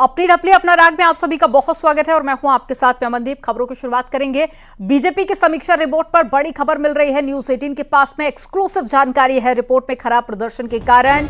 अपनी ढपली अपना राग में आप सभी का बहुत स्वागत है और मैं हूं आपके साथ में अमनदीप। खबरों की शुरुआत करेंगे। बीजेपी की समीक्षा रिपोर्ट पर बड़ी खबर मिल रही है। न्यूज 18 के पास में एक्सक्लूसिव जानकारी है। रिपोर्ट में खराब प्रदर्शन के कारण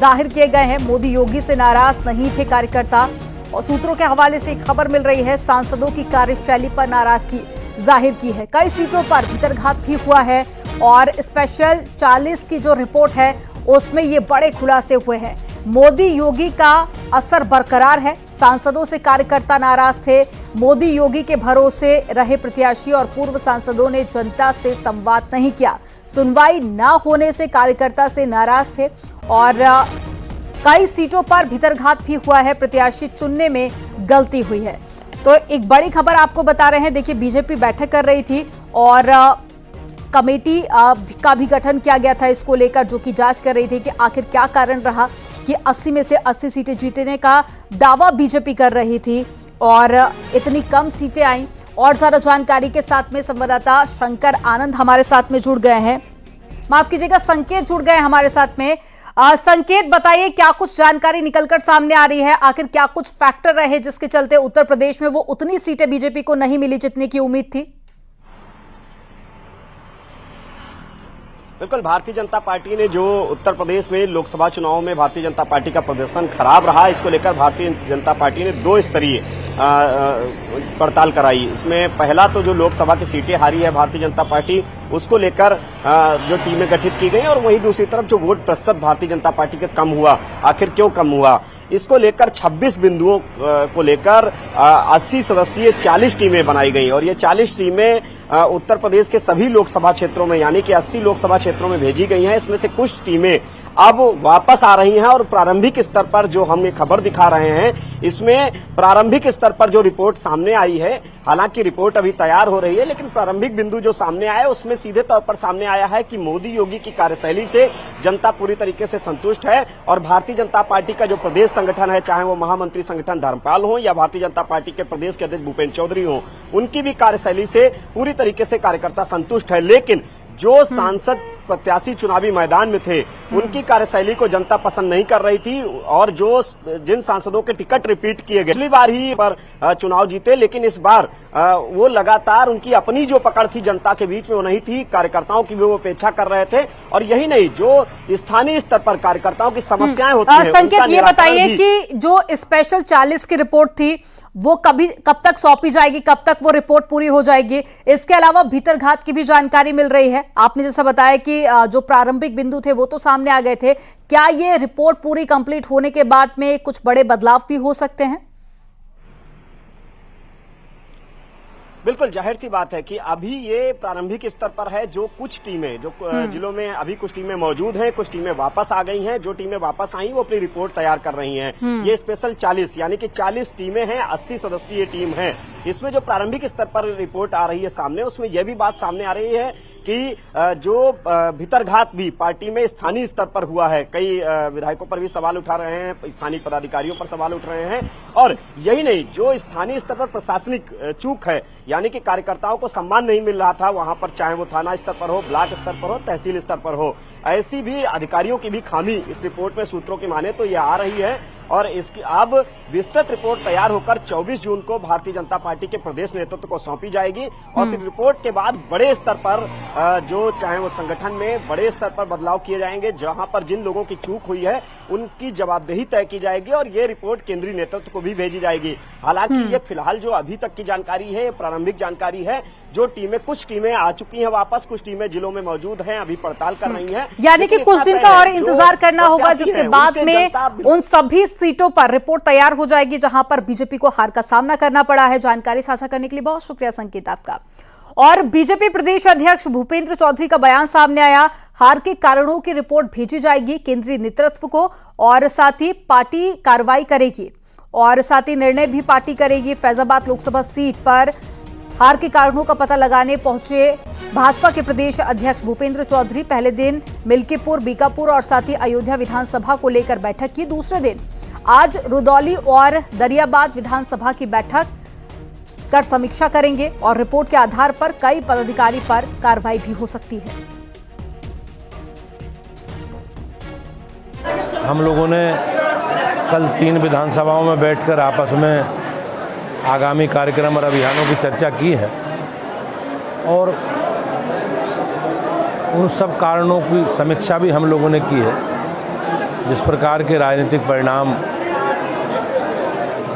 जाहिर किए गए हैं। मोदी योगी से नाराज नहीं थे कार्यकर्ता और सूत्रों के हवाले से खबर मिल रही है। सांसदों की कार्यशैली पर नाराजगी जाहिर की है। कई सीटों पर भीतरघात भी हुआ है और स्पेशल 40 की जो रिपोर्ट है उसमें ये बड़े खुलासे हुए हैं। मोदी योगी का असर बरकरार है। सांसदों से कार्यकर्ता नाराज थे। मोदी योगी के भरोसे रहे प्रत्याशी और पूर्व सांसदों ने जनता से संवाद नहीं किया। सुनवाई न होने से कार्यकर्ता से नाराज थे और कई सीटों पर भीतरघात भी हुआ है। प्रत्याशी चुनने में गलती हुई है। तो एक बड़ी खबर आपको बता रहे हैं। देखिए, बीजेपी बैठक कर रही थी और कमेटी का भी गठन किया गया था इसको लेकर, जो कि जांच कर रही थी कि आखिर क्या कारण रहा कि 80 में से 80 सीटें जीतने का दावा बीजेपी कर रही थी और इतनी कम सीटें आई। और ज्यादा जानकारी के साथ में संवाददाता शंकर आनंद हमारे साथ में जुड़ गए हैं। माफ कीजिएगा, संकेत जुड़ गए हमारे साथ में। संकेत, बताइए क्या कुछ जानकारी निकलकर सामने आ रही है। आखिर क्या कुछ फैक्टर रहे जिसके चलते उत्तर प्रदेश में वो उतनी सीटें बीजेपी को नहीं मिली जितने की उम्मीद थी। बिल्कुल, भारतीय जनता पार्टी ने जो उत्तर प्रदेश में लोकसभा चुनाव में भारतीय जनता पार्टी का प्रदर्शन खराब रहा, इसको लेकर भारतीय जनता पार्टी ने 2 स्तरीय पड़ताल कराई। इसमें पहला तो जो लोकसभा की सीटें हारी है भारतीय जनता पार्टी, उसको लेकर जो टीमें गठित की गई और वहीं दूसरी तरफ जो वोट प्रतिशत भारतीय जनता पार्टी का कम हुआ, आखिर क्यों कम हुआ, इसको लेकर 26 बिंदुओं को लेकर 80 सदस्यीय 40 टीमें बनाई गई और ये 40 टीमें उत्तर प्रदेश के सभी लोकसभा क्षेत्रों में यानी कि 80 लोकसभा क्षेत्रों में भेजी गई हैं। इसमें से कुछ टीमें अब वापस आ रही हैं और प्रारंभिक स्तर पर जो हम ये खबर दिखा रहे हैं, इसमें प्रारंभिक स्तर पर जो रिपोर्ट सामने आई है, हालांकि रिपोर्ट अभी तैयार हो रही है, लेकिन प्रारंभिक बिंदु जो सामने आया उसमें सीधे तौर पर सामने आया है कि मोदी योगी की कार्यशैली से जनता पूरी तरीके से संतुष्ट है और भारतीय जनता पार्टी का जो प्रदेश संगठन है, चाहे वो महामंत्री संगठन धर्मपाल हो या भारतीय जनता पार्टी के प्रदेश के अध्यक्ष भूपेंद्र चौधरी हो, उनकी भी कार्यशैली से पूरी तरीके से कार्यकर्ता संतुष्ट है। लेकिन जो सांसद प्रत्याशी चुनावी मैदान में थे, उनकी कार्यशैली को जनता पसंद नहीं कर रही थी और जिन सांसदों के टिकट रिपीट किए गए, पिछली बार ही पर चुनाव जीते, लेकिन इस बार वो लगातार उनकी अपनी जो पकड़ थी जनता के बीच में वो नहीं थी। कार्यकर्ताओं की भी वो अपेक्षा कर रहे थे और यही नहीं, जो स्थानीय स्तर पर कार्यकर्ताओं की समस्याएं होती हैं, संकेत, ये बताइए कि जो स्पेशल 40 की रिपोर्ट थी वो कब तक सौंपी जाएगी, कब तक वो रिपोर्ट पूरी हो जाएगी। इसके अलावा भीतरघात की भी जानकारी मिल रही है। आपने जैसा बताया कि जो प्रारंभिक बिंदु थे वो तो सामने आ गए थे। क्या ये रिपोर्ट पूरी कंप्लीट होने के बाद में कुछ बड़े बदलाव भी हो सकते हैं? बिल्कुल, जाहिर सी बात है कि अभी ये प्रारंभिक स्तर पर है। जो कुछ टीमें जो जिलों में अभी कुछ टीमें मौजूद हैं, कुछ टीमें वापस आ गई हैं। जो टीमें वापस आई वो अपनी रिपोर्ट तैयार कर रही हैं। ये स्पेशल 40 यानी कि 40 टीमें हैं, 80 सदस्यीय टीम है। इसमें जो प्रारंभिक स्तर पर रिपोर्ट आ रही है सामने, उसमें यह भी बात सामने आ रही है कि जो भीतरघात भी पार्टी में स्थानीय स्तर पर हुआ है। कई विधायकों पर भी सवाल उठा रहे हैं, स्थानीय पदाधिकारियों पर सवाल उठ रहे हैं और यही नहीं, जो स्थानीय स्तर पर प्रशासनिक चूक है यानी कि कार्यकर्ताओं को सम्मान नहीं मिल रहा था वहां पर, चाहे वो थाना स्तर पर हो, ब्लॉक स्तर पर हो, तहसील स्तर पर हो, ऐसी भी अधिकारियों की भी खामी इस रिपोर्ट में सूत्रों की माने तो ये आ रही है और इसकी अब विस्तृत रिपोर्ट तैयार होकर 24 जून को भारतीय जनता पार्टी के प्रदेश नेतृत्व को सौंपी जाएगी और इस रिपोर्ट के बाद बड़े स्तर पर जो चाहे वो संगठन में बड़े स्तर पर बदलाव किए जाएंगे। जहां पर जिन लोगों की चूक हुई है उनकी जवाबदेही तय की जाएगी और ये रिपोर्ट केंद्रीय नेतृत्व को भी भेजी जाएगी। हालांकि ये फिलहाल जो अभी तक की जानकारी है, प्रारंभिक जानकारी है। जो टीमें, कुछ टीमें आ चुकी हैं वापस, कुछ टीमें जिलों में मौजूद हैं, अभी पड़ताल कर रही हैं। यानी कि कुछ दिन का और इंतजार करना होगा, जिसके बाद में उन सभी सीटों पर रिपोर्ट तैयार हो जाएगी जहां पर बीजेपी को हार का सामना करना पड़ा है। जानकारी साझा करने के लिए बहुत शुक्रिया संकेत आपका। और बीजेपी प्रदेश अध्यक्ष भूपेंद्र चौधरी का बयान सामने आया। हार के कारणों की रिपोर्ट भेजी जाएगी केंद्रीय नेतृत्व को और साथ ही पार्टी कार्रवाई करेगी और साथ ही निर्णय भी पार्टी करेगी। फैजाबाद लोकसभा सीट पर हार के कारणों का पता लगाने पहुंचे भाजपा के प्रदेश अध्यक्ष भूपेंद्र चौधरी। पहले दिन मिल्कीपुर, बीकापुर और साथ ही अयोध्या विधानसभा को लेकर बैठक की। दूसरे दिन आज रुदौली और दरियाबाद विधानसभा की बैठक कर समीक्षा करेंगे और रिपोर्ट के आधार पर कई पदाधिकारी पर कार्रवाई भी हो सकती है। हम लोगों ने कल 3 विधानसभाओं में बैठकर आपस में आगामी कार्यक्रम और अभियानों की चर्चा की है और उन सब कारणों की समीक्षा भी हम लोगों ने की है। जिस प्रकार के राजनीतिक परिणाम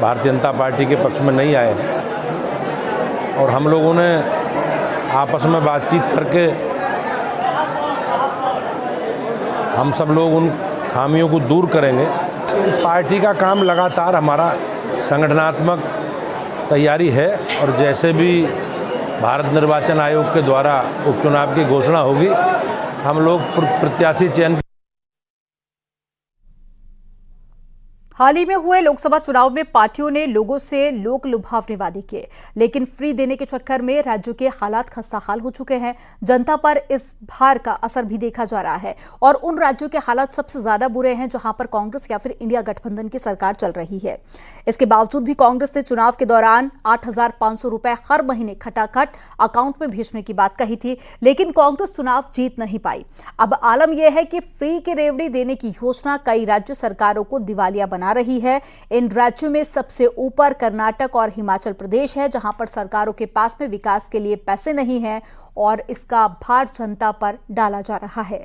भारतीय जनता पार्टी के पक्ष में नहीं आए हैं और हम लोगों ने आपस में बातचीत करके हम सब लोग उन खामियों को दूर करेंगे। पार्टी का काम लगातार हमारा संगठनात्मक तैयारी है और जैसे भी भारत निर्वाचन आयोग के द्वारा उपचुनाव की घोषणा होगी हम लोग प्रत्याशी चयन। हाल ही में हुए लोकसभा चुनाव में पार्टियों ने लोगों से लोक लुभावने वादे किए, लेकिन फ्री देने के चक्कर में राज्यों के हालात खस्ताहाल हो चुके हैं। जनता पर इस भार का असर भी देखा जा रहा है और उन राज्यों के हालात सबसे ज्यादा बुरे हैं जहां पर कांग्रेस या फिर इंडिया गठबंधन की सरकार चल रही है। इसके बावजूद भी कांग्रेस ने चुनाव के दौरान 8,500 रुपए हर महीने खटाखट अकाउंट में भेजने की बात कही थी, लेकिन कांग्रेस चुनाव जीत नहीं पाई। अब आलम यह है कि फ्री की रेवड़ी देने की योजना कई राज्य सरकारों को दिवालिया बना रही है। इन राज्यों में सबसे ऊपर कर्नाटक और हिमाचल प्रदेश है, जहां पर सरकारों के पास में विकास के लिए पैसे नहीं हैं और इसका भार जनता पर डाला जा रहा है।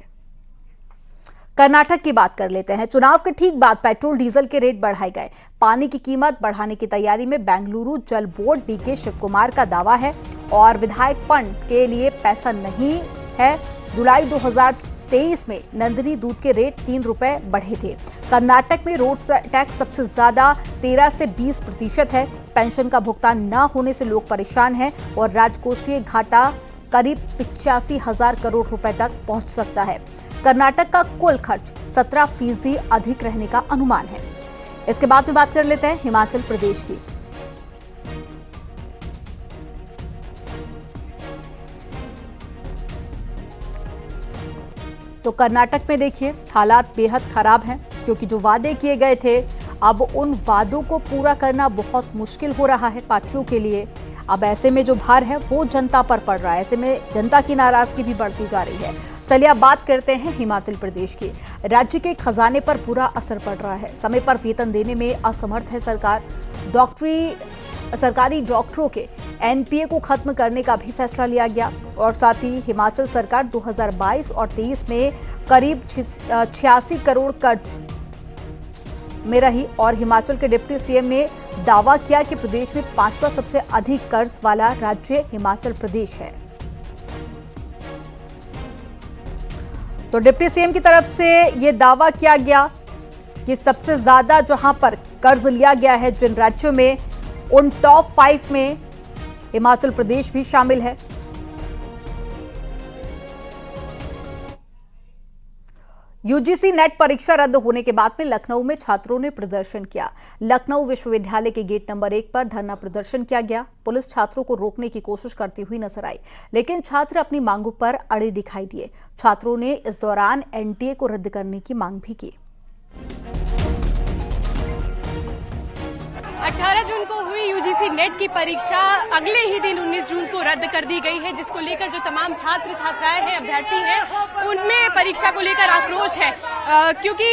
कर्नाटक की बात कर लेते हैं। चुनाव के ठीक बाद पेट्रोल डीजल के रेट बढ़ाए गए। पानी की कीमत बढ़ाने की तैयारी में बेंगलुरु जल बोर्ड डीके शिव कुमार का दावा है और विधायक फंड के लिए पैसा नहीं है। जुलाई 2023 में नंदिनी दूध के रेट 3 रुपए बढ़े थे। कर्नाटक में रोड टैक्स सबसे ज्यादा 13 से 20% है। पेंशन का भुगतान न होने से लोग परेशान हैं और राजकोषीय घाटा करीब 85,000 करोड़ रुपए तक पहुंच सकता है। कर्नाटक का कुल खर्च 17% अधिक रहने का अनुमान है। इसके बाद में बात कर लेते हैं हिमाचल प्रदेश की। तो कर्नाटक में देखिए हालात बेहद खराब हैं, क्योंकि जो वादे किए गए थे अब उन वादों को पूरा करना बहुत मुश्किल हो रहा है पार्टियों के लिए। अब ऐसे में जो भार है वो जनता पर पड़ रहा है। ऐसे में जनता की नाराजगी भी बढ़ती जा रही है। चलिए अब बात करते हैं हिमाचल प्रदेश की। राज्य के खजाने पर बुरा असर पड़ रहा है। समय पर वेतन देने में असमर्थ है सरकार। सरकारी डॉक्टरों के एनपीए को खत्म करने का भी फैसला लिया गया और साथ ही हिमाचल सरकार 2022 और 23 में करीब 86 करोड़ कर्ज में रही और हिमाचल के डिप्टी सीएम ने दावा किया कि प्रदेश में 5वां सबसे अधिक कर्ज वाला राज्य हिमाचल प्रदेश है। तो डिप्टी सीएम की तरफ से यह दावा किया गया कि सबसे ज्यादा जहां पर कर्ज लिया गया है जिन राज्यों में, उन टॉप 5 में हिमाचल प्रदेश भी शामिल है। यूजीसी नेट परीक्षा रद्द होने के बाद में लखनऊ में छात्रों ने प्रदर्शन किया। लखनऊ विश्वविद्यालय के गेट नंबर 1 पर धरना प्रदर्शन किया गया। पुलिस छात्रों को रोकने की कोशिश करती हुई नजर आई, लेकिन छात्र अपनी मांगों पर अड़े दिखाई दिए। छात्रों ने इस दौरान एनटीए को रद्द करने की मांग भी की। 18 जून को हुई यूजीसी नेट की परीक्षा अगले ही दिन 19 जून को रद्द कर दी गई है, जिसको लेकर जो तमाम छात्र छात्राएं हैं, अभ्यर्थी हैं, उनमें परीक्षा को लेकर आक्रोश है, क्योंकि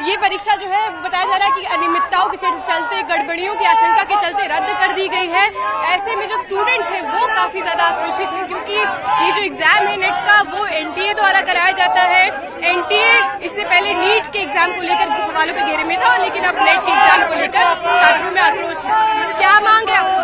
ये परीक्षा जो है बताया जा रहा है कि अनियमितताओं के चलते, गड़बड़ियों की आशंका के चलते रद्द कर दी गई है। ऐसे में जो स्टूडेंट्स हैं वो काफी ज्यादा आक्रोशित हैं, क्योंकि ये जो एग्जाम है नेट का वो एनटीए द्वारा कराया जाता है। एनटीए इससे पहले नीट के एग्जाम को लेकर सवालों के घेरे में था, लेकिन अब नेट के एग्जाम को लेकर छात्रों में आक्रोश है। क्या मांग है आपकी?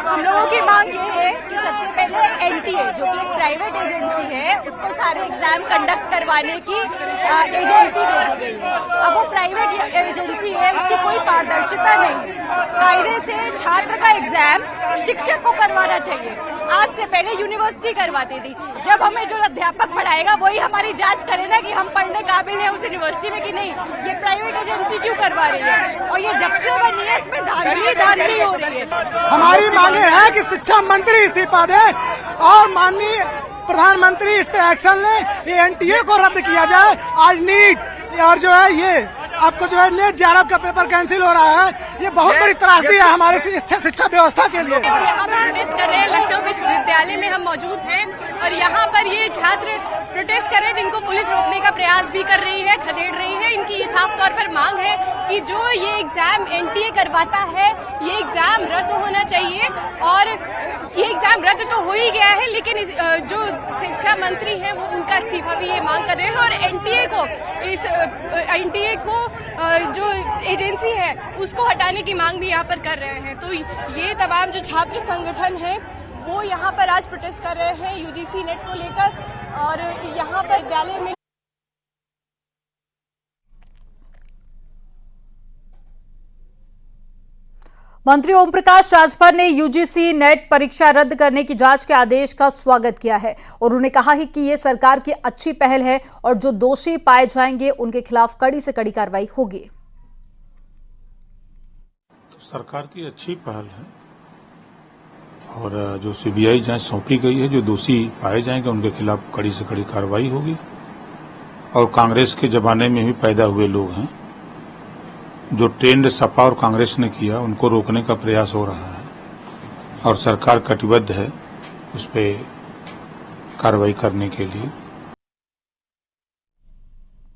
हम लोगों की मांग ये है कि सबसे पहले एनटीए जो कि एक प्राइवेट एजेंसी है, उसको सारे एग्जाम कंडक्ट करवाने की एजेंसी दे दी गई है। अब वो प्राइवेट एजेंसी है, उसकी कोई पारदर्शिता नहीं है। कायदे से छात्र का एग्जाम शिक्षक को करवाना चाहिए। आज से पहले यूनिवर्सिटी करवाती थी। जब हमें जो अध्यापक पढ़ाएगा वही हमारी जांच करे ना कि हम पढ़ने काबिल है उस यूनिवर्सिटी में कि नहीं। ये प्राइवेट एजेंसी क्यों करवा रही है? और ये जब से बनी है इसमें धांधली हो रही है। हमारी मांगे हैं कि शिक्षा मंत्री इस्तीफा दे और माननीय प्रधानमंत्री इस पे एक्शन ले। ये एनटीए को रद्द किया जाए। आज नीट और जो है ये आपको जो है नेट जेआरएफ का पेपर कैंसिल हो रहा है, ये बहुत बड़ी त्रासदी है हमारे शिक्षा व्यवस्था के लिए। यहाँ पर प्रोटेस्ट कर रहे हैं, लखनऊ विश्वविद्यालय में हम मौजूद हैं और यहाँ पर ये छात्र प्रोटेस्ट कर रहे हैं जिनको पुलिस रोकने का प्रयास भी कर रही है, खदेड़ रही है। इनकी साफ तौर पर मांग है कि जो ये एग्जाम एनटीए करवाता है, ये एग्जाम रद्द होना चाहिए। और ये एग्जाम रद्द तो हो ही गया है, लेकिन जो शिक्षा मंत्री हैं वो उनका इस्तीफा भी ये मांग कर रहे हैं। और एनटीए को जो एजेंसी है उसको हटाने की मांग भी यहाँ पर कर रहे हैं। तो ये तमाम जो छात्र संगठन है वो यहाँ पर आज प्रोटेस्ट कर रहे हैं यूजीसी नेट को लेकर। और यहाँ पर विद्यालय में मंत्री ओम प्रकाश राजभर ने यूजीसी नेट परीक्षा रद्द करने की जांच के आदेश का स्वागत किया है और उन्होंने कहा है कि ये सरकार की अच्छी पहल है और जो दोषी पाए जाएंगे उनके खिलाफ कड़ी से कड़ी कार्रवाई होगी। तो सरकार की अच्छी पहल है और जो सीबीआई जांच सौंपी गई है, जो दोषी पाए जाएंगे उनके खिलाफ कड़ी से कड़ी कार्रवाई होगी। और कांग्रेस के जमाने में भी पैदा हुए लोग हैं, जो ट्रेंड सपा और कांग्रेस ने किया उनको रोकने का प्रयास हो रहा है और सरकार कटिबद्ध है उस पर कार्रवाई करने के लिए।